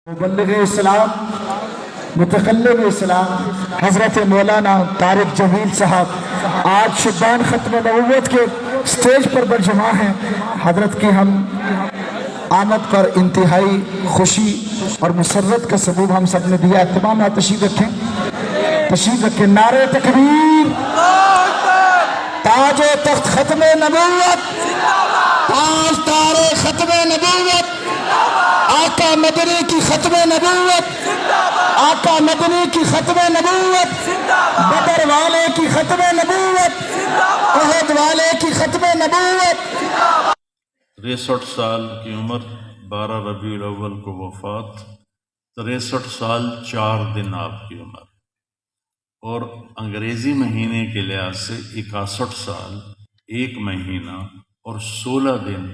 مبلغ اسلام متکلم اسلام حضرت مولانا طارق جمیل صاحب آج شبان ختم نبوت کے سٹیج پر برجمع ہیں۔ حضرت کی ہم آمد پر انتہائی خوشی اور مسرت کا سبب ہم سب نے دیا۔ تمام آپ تشریف رکھیں۔ نعرہ تکبیر، تاج و تخت ختم نبوت، تاج تارے ختم نبوت، آقا مدنی کی ختم نبوت، آقا مدنی کی ختم نبوت، بدر والے کی ختم نبوت، احد والے کی ختم نبوت۔ 63 سال کی عمر، 12 ربیع الاول کو وفات، 63 سال 4 دن آپ کی عمر، اور انگریزی مہینے کے لحاظ سے 61 سال 1 مہینہ اور 16 دن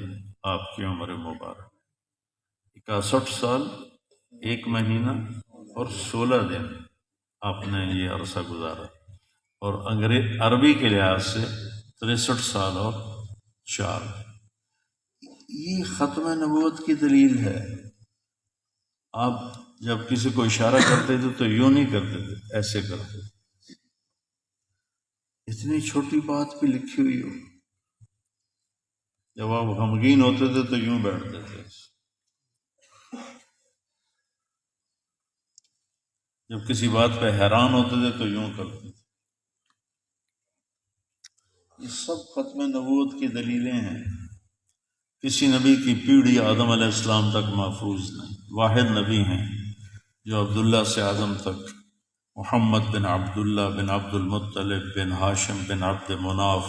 آپ کی عمر مبارک۔ 61 سال 1 مہینہ اور 16 دن آپ نے یہ عرصہ گزارا، اور عربی کے لحاظ سے 63 سال اور 4۔ یہ ختم نبوت کی دلیل ہے۔ آپ جب کسی کو اشارہ کرتے تھے تو یوں نہیں کرتے تھے، ایسے کرتے تھے۔ اتنی چھوٹی بات پہ لکھی ہوئی ہو، جب آپ غمگین ہوتے تھے تو یوں بیٹھتے تھے، جب کسی بات پہ حیران ہوتے تھے تو یوں کرتے تھے۔ یہ سب ختم نبوت کی دلیلیں ہیں۔ کسی نبی کی پیڑھی آدم علیہ السلام تک محفوظ نہیں، واحد نبی ہیں جو عبداللہ سے آدم تک، محمد بن عبداللہ بن عبد المطلب بن ہاشم بن عبد مناف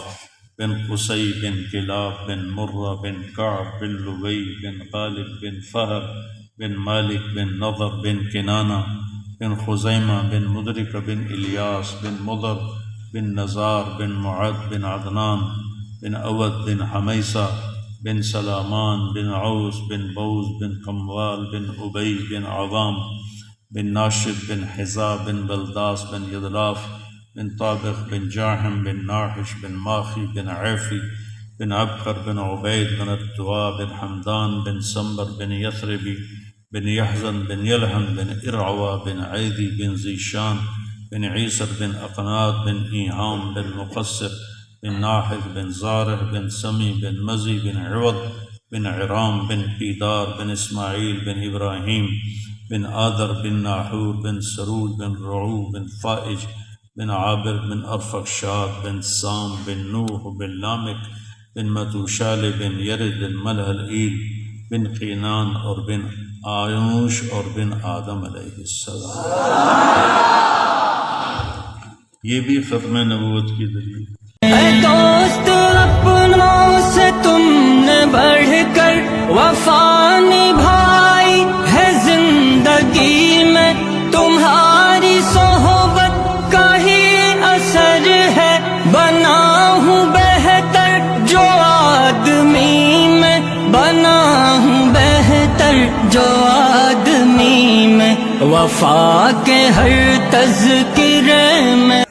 بن قصی بن کلاب بن مرہ بن کعب بن لبی بن غالب بن فہر بن مالک بن نضر بن کنانہ بن خزیمہ بن مدرک بن الیاس بن مضر بن نزار بن معد بن عدنان بن اود بن حمیسہ بن سلامان بن عوس بن بوز بن قموال بن ابی بن عوام بن ناشد بن حذا بن بلداس بن یدلاف بن طابق بن جاحم بن ناحش بن ماخی بن عیفی بن عبقر بن عبید بن الدعا بن حمدان بن سمبر بن یثربی بن یحزن بن یلحن بن ارعوا بن عیدی بن زیشان بن عیسر بن اقنات بن ایہام بن مقصر بن ناحد بن زارح بن سمی بن مزی بن عوض بن عرام بن پیدار بن اسماعیل بن ابراہیم بن آدر بن ناحور بن سرود بن رعو بن فائج بن عابر بن ارفخشاد بن سام بن نوح بن لامک بن متوشال بن یرد بن ملح العیل بن قینان اور بن آیوش اور بن آدم علیہ السلام۔ یہ بھی ختم نبوت کی دلیل۔ اے دوست اپنوں سے تم نے بڑھ کر وفا نبھائی ہے، زندگی میں تمہاری صحبت کا ہی اثر ہے، بنا ہوں بہتر جو آدمی میں، بنا ہوں بہتر جو آدمی میں، وفا کے ہر تذکرے میں